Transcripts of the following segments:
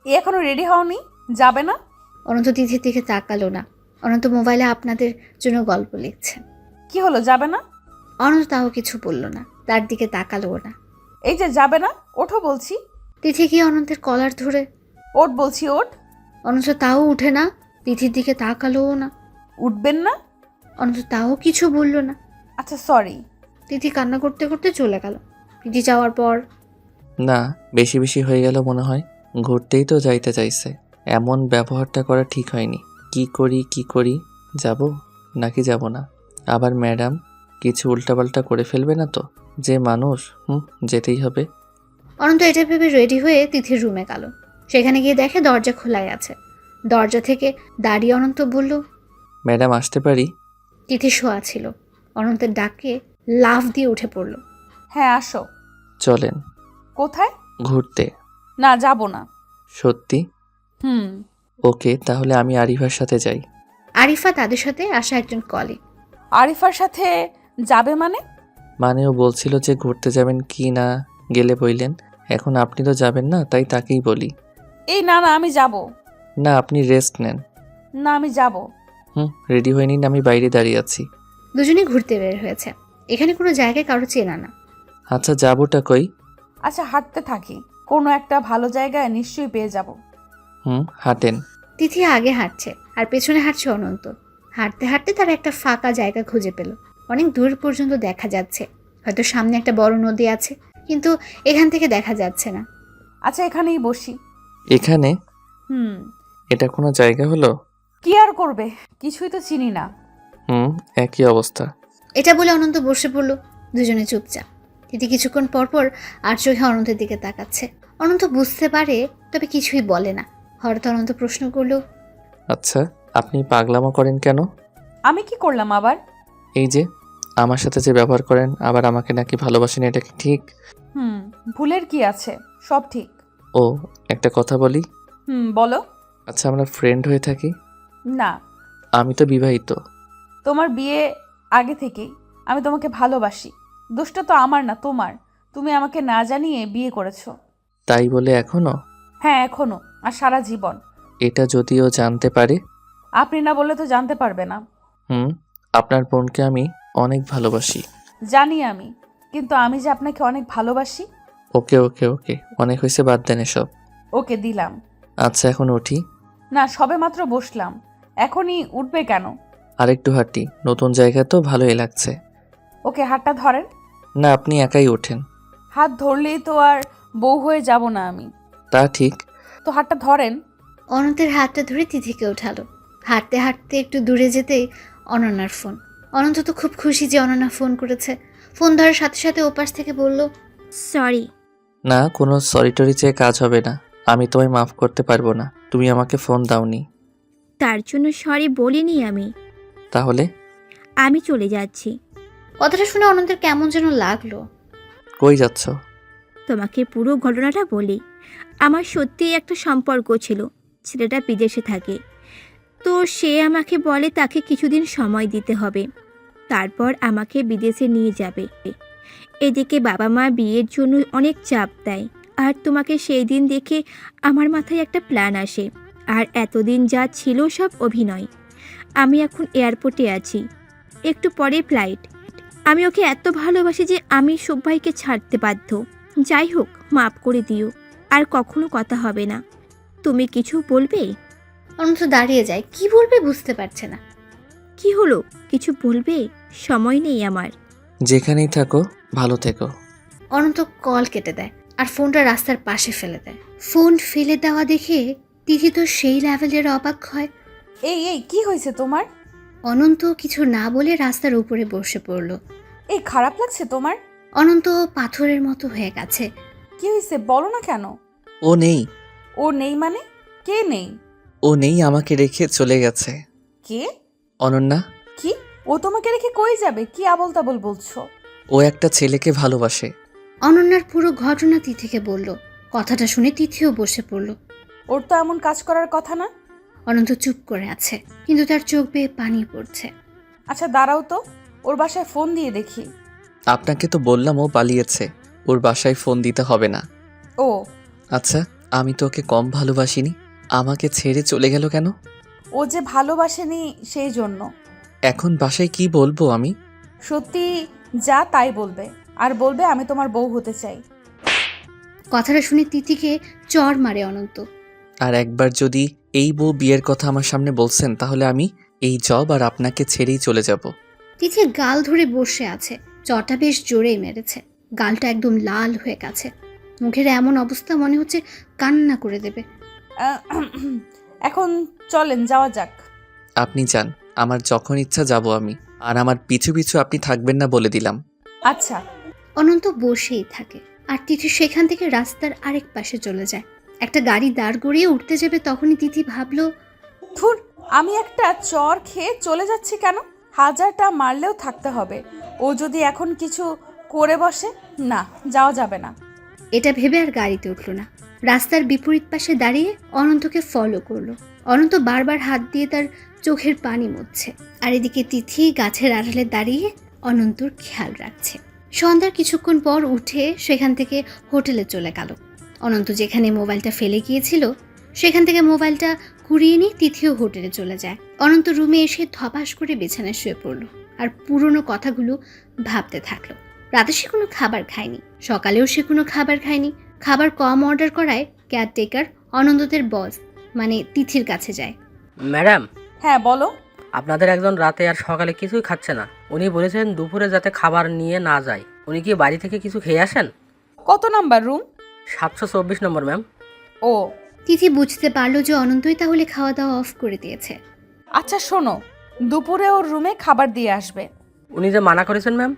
এখনো রেডি হওনি? যাবে না? অনন্ত তিথির দিকে তাকালো না। অনন্ত মোবাইলে আপনাদের জন্য গল্প লিখছে। কি হলো, যাবে না? অনন্ত তাও কিছু বলল না, তার দিকে তাকালোও না। এই যে যাবে না, ওঠো বলছি। তিথি গিয়ে অনন্তের কলার ধরে। ওঠ বলছি, ওঠ। অনন্ত তাও উঠে না, তিথির দিকে তাকালোও না। উঠবেন না? অনন্ত তাও কিছু বলল না। আচ্ছা সরি। তিথি কান্না করতে করতে চলে গেল। তিথি যাওয়ার পর না, বেশি বেশি হয়ে গেল মনে হয়। ঘুরতেই তো যাইতে চাইছে, এমন ব্যবহারটা করা ঠিক হয়নি। কি করি, যাব নাকি যাব না? আবার ম্যাডাম কিছু উল্টাপাল্টা করে ফেলবে না তো? যে মানুষ, যেতেই হবে। অনন্ত এটা ভেবে রেডি হয়ে তিথির রুমে গেল। সেখানে গিয়ে দেখে দরজা খোলাই আছে। দরজা থেকে দাঁড়িয়ে অনন্ত বলল, ম্যাডাম আসতে পারি? তিথি শোয়া ছিল। অনন্তের ডাকে লাফ দিয়ে উঠে পড়ল। হ্যাঁ আসো। চলেন। কোথায়? ঘুরতে। না, যাব না। সত্যি? হুম। ওকে, তাহলে আমি আরিফার সাথে যাই। আরিফা তাদের সাথে আসা একজন কলিগ। আরিফার সাথে যাবে মানে? মানে ও বলছিল যে ঘুরতে যাবেন কি না, গেলে বললেন। এখন আপনি তো যাবেন না, তাই তাকেই বলি। এই না না, আমি যাব না, আপনি রেস্ট নেন। না। আমি যাব। রেডি হয়ে নিন, আমি বাইরে দাঁড়িয়ে আছি। দুজনেই ঘুরতে বের হয়েছে। এখানে কোনো জায়গায় কারো চেনা না। আচ্ছা, যাবোটা কই? আচ্ছা হাঁটতে থাকি, কোনো একটা ভালো জায়গায় নিশ্চয়ই পেয়ে যাব। হাঁটেন। তিথি আগে হাঁটছে আর পেছনে হাঁটছে অনন্ত। হাঁটতে হাঁটতে তারা একটা ফাঁকা জায়গা খুঁজে পেল। অনেক দূর পর্যন্ত দেখা যাচ্ছে। হয়তো সামনে একটা বড় নদী আছে, কিন্তু এখান থেকে দেখা যাচ্ছে না। আচ্ছা এখানেই বসি। এখানে? হুম। এটা কোনো জায়গা হলো? কি আর করবে, কিছুই তো চিনি না। একই অবস্থা। এটা বলে অনন্ত বসে পড়ল। দুজনে চুপচাপ। তিথি কিছুক্ষণ পরপর আর চোখে অনন্তের দিকে তাকাচ্ছে। অনন্ত বুঝতে পারে, তবে কিছুই বলে না। হঠাৎ অনন্ত প্রশ্ন করলো, আচ্ছা, আপনি পাগলামো করেন কেন? আমি কি করলাম আবার? এই যে আমার সাথে যে ব্যবহার করেন, আবার আমাকে নাকি ভালোবাসেন, এটা কি ঠিক? ভুলের কি আছে, সব ঠিক। ও, একটা কথা বলি। বলো। আচ্ছা, আমরা ফ্রেন্ড হয়ে থাকি? না। আমি তো বিবাহিত। তোমার বিয়ে আগে থেকেই। আমি তোমাকে ভালোবাসি। দোষটা তো আমার না, তোমার। তুমি আমাকে না জানিয়ে বিয়ে করেছো। তাই বলে এখনো? হ্যাঁ এখনো, আর সারা জীবন। এটা যদিও জানতে পারে। আপনি না বললে তো জানতে পারবে না। আপনার বোনকে আমি অনেক ভালোবাসি। জানি আমি, কিন্তু আমি যে আপনাকে অনেক ভালোবাসি। ওকে ওকে ওকে, অনেক হয়েছে, বাদ দেন এসব। ওকে দিলাম। আচ্ছা, এখন উঠি। না, সবে মাত্র বসলাম, এখনই উঠবে কেন? আরেকটু হাঁটি, নতুন জায়গা তো ভালোই লাগছে। ওকে, হাতটা ধরেন। না, আপনি একাই ওঠেন। হাত ধরলেই তো আর বউ হয়ে যাব না আমি। তা ঠিক। তো হাতটা ধরেন। অনন্তের হাতটা ধরে তিথিকে ওঠালো। হাঁটতে হাঁটতে একটু দূরে যেতেই অনন্যার ফোন। অনন্ত তো খুব খুশি যে অনন্যা ফোন করেছে। ফোন ধরার সাথে সাথে ওপাশ থেকে বলল, সরি। না, কোনো সরি টরি চেয়ে কাজ হবে না। আমি তোমায় মাফ করতে পারবো না, তুমি আমাকে ফোন দাওনি। তার জন্য সরি বলিনি আমি। তাহলে? আমি চলে যাচ্ছি। কথাটা শুনে অনন্তের কেমন যেন লাগলো। কই যাচ্ছ? তোমাকে পুরো ঘটনাটা বলি। আমার সত্যিই একটা সম্পর্ক ছিল। ছেলেটা বিদেশে থাকে। তো সে আমাকে বলে তাকে কিছুদিন সময় দিতে হবে, তারপর আমাকে বিদেশে নিয়ে যাবে। এদিকে বাবা মা বিয়ের জন্য অনেক চাপ দেয়। আর তোমাকে সেই দিন দেখে আমার মাথায় একটা প্ল্যান আসে। আর এতদিন যা ছিল সব অভিনয়। আমি এখন এয়ারপোর্টে আছি, একটু পরে ফ্লাইট। আমি ওকে এত ভালোবাসি যে আমি সবাইকে ছাড়তে বাধ্য। যাই হোক, মাফ করে দিও। আর কখনো কথা হবে না। তুমি কিছু বলবে? অনন্ত দাঁড়িয়ে যায়, কি বলবে বুঝতে পারছে না। কি হলো, কিছু বলবে? সময় নেই আমার। যেখানেই থাকো, ভালো থেকো। অনন্ত কল কেটে দেয় আর ফোনটা রাস্তার পাশে ফেলে দেয়। ফোন ফেলে দেওয়া দেখে তিথি তো সেই লেভেলের অবাক হয়। এই এই কি হয়েছে তোমার? অনন্ত কিছু না বলে রাস্তার উপরে বসে পড়ল। এই খারাপ লাগছে তোমার? অনন্ত পাথরের মতো হয়ে গেছে। কি হয়েছে বলো না কেন? ও নেই। ও নেই মানে? কে নেই? ও নেই, আমাকে রেখে চলে গেছে। কে? অনন্যা। কি? ও তোমাকে রেখে কই যাবে? কি আবল তাবল বলছো? ও একটা ছেলেকে ভালোবাসে। অনন্যার পুরো ঘটনা তিথিকে বলল। কথাটা শুনে তিথিও বসে পড়ল। ওর তো এমন কাজ করার কথা না। অনন্ত চুপ করে আছে, কিন্তু তার চোখ বেয়ে পানি পড়ছে। আচ্ছা দাঁড়াও তো, ওর বাসায় ফোন দিয়ে দেখি। আপনাকে তো বললাম ও পালিয়েছে, ওর বাসায় ফোন দিতে হবে না। ও আচ্ছা, আমি তো ওকে কম ভালোবাসিনি, আমাকে ছেড়ে চলে গেল কেন? ও যে ভালোবাসেনি সেই জন্য। এখন বাসায় কি বলবো আমি? সত্যি যা তাই বলবে, আর বলবে আমি তোমার বউ হতে চাই। কথাটা শুনে তিথিকে চড় মারে অনন্ত। আর একবার যদি এই বউ বিয়ের কথা আমার সামনে বলছেন, তাহলে আমি এই জব আর আপনাকে ছেড়েই চলে যাব। তিথি গাল ধরে বসে আছে, চটা বেশ জোরেই মেরেছে, গালটা একদম লাল হয়ে গেছে, মুখের এমন অবস্থা মনে হচ্ছে কান্না করে দেবে। এখন চলেন যাওয়া যাক। আপনি যান, আমার যখন ইচ্ছা যাব আমি, আর আমার পিছু পিছু আপনি থাকবেন না বলে দিলাম। আচ্ছা। অনন্ত বসেই থাকে, আর তিথি সেখান থেকে রাস্তার আরেক পাশে চলে যায়। একটা গাড়ি দাঁড় করিয়ে উঠতে যাবে, তখনই তিথি ভাবলো, ধুর, আমি একটা চর খেয়ে চলে যাচ্ছি কেন? হাজারটা মারলেও থাকতে হবে। ও যদি এখন কিছু করে বসে, না, যাওয়া যাবে না। এটা ভেবে আর গাড়িতে উঠল না। রাস্তার বিপরীত পাশে দাঁড়িয়ে অনন্তকে ফলো করলো। অনন্ত বারবার হাত দিয়ে তার চোখের পানি মুছছে, আর এদিকে তিথি গাছের আড়ালে দাঁড়িয়ে অনন্তর খেয়াল রাখছে। সন্ধ্যার কিছুক্ষণ পর উঠে সেখান থেকে হোটেলে চলে গেল। অনন্ত যেখানে মোবাইলটা ফেলে গিয়েছিল সেখান থেকে মোবাইলটা কুড়িয়ে নিয়ে তিথিও হোটেলে চলে যায়। অনন্ত রুমে এসে ধপাস করে বিছানায় শুয়ে পড়লো আর পুরনো কথাগুলো ভাবতে থাকলো। রাতে সে কোনো খাবার খায়নি, সকালেও সে কোনো খাবার খায়নি। খাবার কম অর্ডার করায় কেয়ারটেকার অনন্তদের বস মানে তিথির কাছে যায়। ম্যাডাম, হ্যাঁ বলো। আপনাদের একজন রাতে আর সকালে কিছুই খাচ্ছে না। উনি বলেছেন দুপুরে যাতে খাবার নিয়ে না যায়। উনি কি বাড়ি থেকে কিছু খেয়ে আসেন? কত নাম্বার রুম? 724 নম্বর ম্যাম। ও তিথি বুঝতে পারলো যে অনন্তই তাহলে খাওয়া দাওয়া অফ করে দিয়েছে। আচ্ছা শোনো, দুপুরে ওর রুমে খাবার দিয়ে আসবে। উনি যে মানা করেছেন ম্যাম।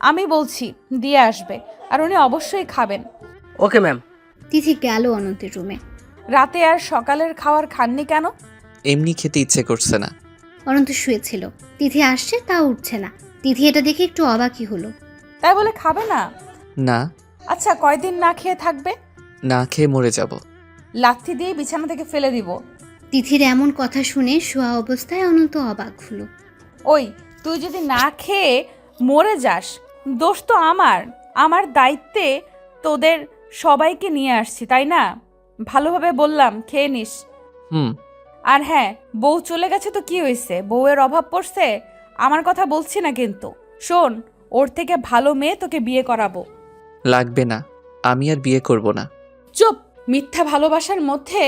আমি বলছি দিয়ে আসবে, আর উনি অবশ্যই খাবেন। Okay ma'am. তিথি গেল অনন্তের রুমে। রাতে আর সকালের খাবার খাননি কেন? এমনি খেতে ইচ্ছে করছে না। অনন্ত শুয়েছিল, তিথি আসছে তা উঠছে না। তিথি এটা দেখে একটু অবাকই হলো। তাই বলে খাবে না? না, আচ্ছা কয়দিন না খেয়ে থাকবে? না খেয়ে মরে যাব। লাথি দিয়ে বিছানা থেকে ফেলে দিব। তিথির এমন কথা শুনে শোয়া অবস্থায় অনন্ত অবাক হলো। ওই, তুই যদি না খেয়ে মরে যাস, দোষ তো আমার। আমার দায়িত্বে তোদের সবাইকে নিয়ে আসছি, তাই না? ভালোভাবে বললাম খেয়ে নিস। হুম। আর হ্যাঁ, বউ চলে গেছে তো কি হয়েছে? বউয়ের অভাব পড়ছে? আমার কথা বলছি না কিন্তু। শোন, ওর থেকে ভালো মেয়ে তোকে বিয়ে করাবো। লাগবে না, আমি আর বিয়ে করব না। চুপ! মিথ্যা ভালোবাসার মধ্যে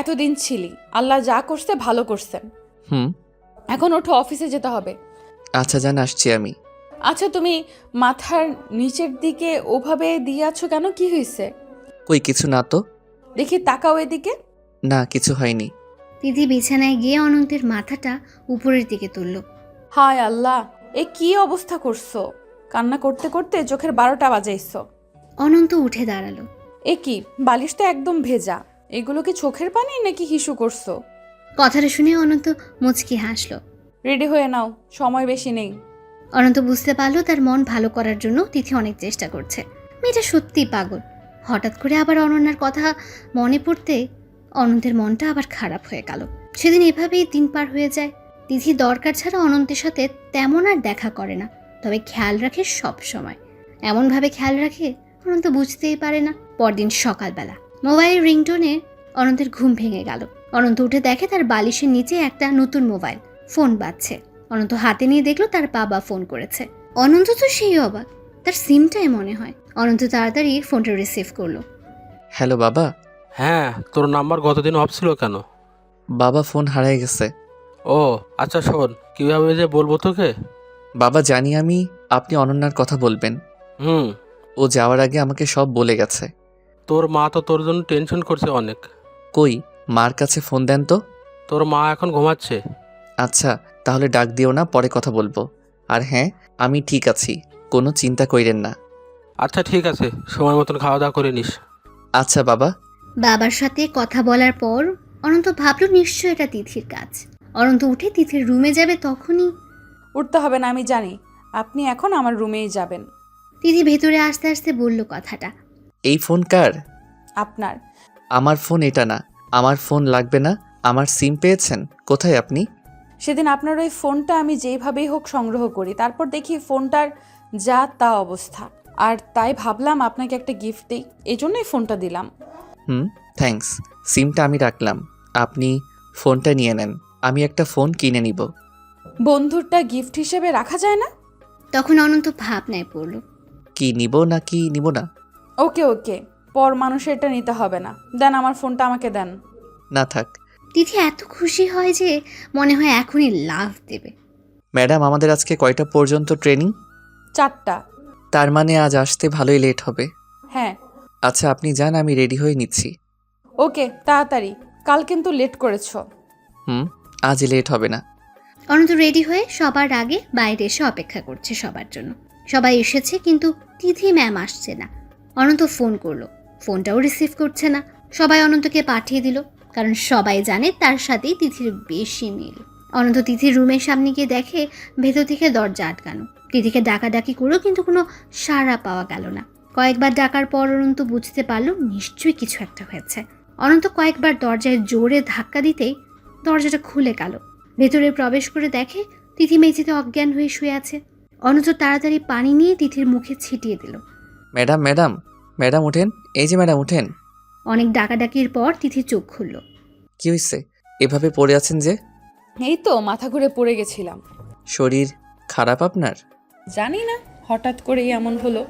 এতদিন ছিলি, আল্লাহ যা করছে ভালো করছেন। হুম। এখন ওঠো, অফিসে যেতে হবে। আচ্ছা জান, আসছি আমি। আচ্ছা তুমি মাথার নিচের দিকে ওভাবে দিয়ে আছো কেন? কি হয়েছে? কই কিছু না তো। দেখি তাকাও এদিকে। না, কিছু হয়নি। তিথি বিছানায় গিয়ে অনন্তের মাথাটা উপরের দিকে তুলল। হায় আল্লাহ, এ কি অবস্থা করছো? কান্না করতে করতে চোখের 12টা বাজাইছো। অনন্ত উঠে দাঁড়ালো। এ কি, বালিশ তো একদম ভেজা। এগুলো কি চোখের পানি নাকি হিসু করছো? কথাটা শুনে অনন্ত মুচকি হাসলো। রেডি হয়ে নাও, সময় বেশি নেই। অনন্ত বুঝতে পারলো তার মন ভালো করার জন্য তিথি অনেক চেষ্টা করছে। মেয়েটা সত্যিই পাগল। হঠাৎ করে আবার অনন্যার কথা মনে পড়তে অনন্তের মনটা আবার খারাপ হয়ে গেল। সেদিন এভাবেই দিন পার হয়ে যায়। তিথি দরকার ছাড়া অনন্তের সাথে তেমন আর দেখা করে না, তবে খেয়াল রাখে সব সময়। এমনভাবে খেয়াল রাখে অনন্ত বুঝতেই পারে না। পরদিন সকালবেলা মোবাইলের রিংটোনে অনন্তের ঘুম ভেঙে গেল। অনন্ত উঠে দেখে তার বালিশের নিচে একটা নতুন মোবাইল ফোন বাজছে। অনন্ত হাতে নিয়ে দেখলো তার বাবা ফোন করেছে। অনন্ত তো সেই অবাক, তার সিমটাই মনে হয়। অনন্ত তাড়াতাড়ি ফোনটা রিসিভ করলো। হ্যালো বাবা। হ্যাঁ, তোর নাম্বার গতদিন অফ ছিল কেন? বাবা, ফোন হারিয়ে গেছে। ও আচ্ছা, শোন, কীভাবে যে বলবো তোকে। বাবা, জানি আমি আপনি অনন্যার কথা বলবেন। হুম। ও যাওয়ার আগে আমাকে সব বলে গেছে। তোর মা তো তোর জন্য টেনশন করছে অনেক। কই, মার কাছে ফোন দেন তো। তোর মা এখন ঘুমাচ্ছে। আচ্ছা, তাহলে ডাক দিও না, পরে কথা বলবো। আর হ্যাঁ, আমি ঠিক আছি, কোনো চিন্তা কইরেন না। আচ্ছা ঠিক আছে, সময় মতন খাওয়া দাওয়া করে নিস। আচ্ছা বাবা। বাবার সাথে কথা বলার পর অনন্ত ভাবলো নিশ্চয় এটা তিথির কাজ। অনন্ত উঠে তিথির রুমে যাবে, তখনই উঠতে হবে না, আমি জানি। আপনি এখন আমার রুমেই যাবেন। তিথি ভেতরে আসতে আসতে বলল কথাটা। এই ফোন কার? আপনার। আমার ফোন এটা না। আমার ফোন লাগবে না। আমার সিম পেয়েছেন? কোথায় আপনি? সেদিন আপনার ওই ফোনটা আমি যেইভাবেই হোক সংগ্রহ করি, তারপর দেখি ফোনটার যা তা অবস্থা। আর তাই ভাবলাম আপনাকে একটা গিফট দিই, এই জন্যই ফোনটা দিলাম। থ্যাঙ্কস। সিমটা আমি রাখলাম, আপনি ফোনটা নিয়ে নেন। আমি একটা ফোন কিনে নিব। বন্ধুরটা গিফট হিসেবে রাখা যায় না? তখন অনন্ত ভাবনায় পড়ল। কি নিব নাকি নিব না? ওকে ওকে, পর মানুষের এটা নিতে হবে না। দেন আমার ফোনটা আমাকে দেন। না থাক। তিথি এত খুশি হয় যে মনে হয় এখনই লাফ দেবে। ম্যাডাম, আমাদের আজকে কয়টা পর্যন্ত ট্রেনিং? 4টা। তার মানে আজ আসতে ভালোই লেট হবে। হ্যাঁ। আচ্ছা আপনি যান, আমি রেডি হয়ে নিচ্ছি। ওকে, তাড়াতাড়ি। কাল কিন্তু লেট করেছো। আজ লেট হবে না। অনন্ত রেডি হয়ে সবার আগে বাইরে এসে অপেক্ষা করছে সবার জন্য। সবাই এসেছে কিন্তু তিথি ম্যাম আসছে না। অনন্ত ফোন করলো, ফোনটাও রিসিভ করছে না। সবাই অনন্তকে পাঠিয়ে দিল, কারণ সবাই জানে তার সাথেই তিথির বেশি মিল। অনন্ত তিথির রুমের সামনে গিয়ে দেখে ভেতর থেকে দরজা আটকানো। তিথিকে ডাকাডাকি করেও কিন্তু কোনো সাড়া পাওয়া গেল না। কয়েকবার ডাকার পর অনন্ত বুঝতে পারলো নিশ্চয়ই কিছু একটা হয়েছে। অনন্ত কয়েকবার দরজায় জোরে ধাক্কা দিতেই দরজাটা খুলে গেল। ভেতরে প্রবেশ করে দেখে তিথি মেঝেতে অজ্ঞান হয়ে শুয়ে আছে। অনন্ত তাড়াতাড়ি পানি নিয়ে তিথির মুখে ছিটিয়ে দিল। ম্যাডাম ম্যাডাম ম্যাডাম উঠেন, এই যে ম্যাডাম উঠেন। অনেক ডাকাডাকির পর তিথি চোখ খুলল। কি হয়েছে, এভাবে পড়ে আছেন যে? এই তো মাথা ঘুরে পড়ে গেছিলাম। শরীর খারাপ আপনার? জানি না, হঠাৎ করেই এমন হলো।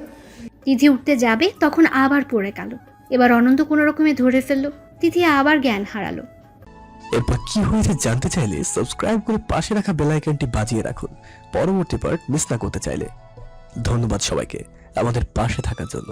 তিথি উঠতে যাবে তখন আবার পড়ে গেল। এবার অনন্ত কোনো রকমে ধরে ফেলল। তিথি আবার জ্ঞান হারালো। এরপর কি হয়েছে জানতে চাইলে সাবস্ক্রাইব করে পাশে রাখা বেল আইকনটি বাজিয়ে রাখুন পরবর্তী পার্ট মিস না করতে চাইলে। ধন্যবাদ সবাইকে আমাদের পাশে থাকার জন্য।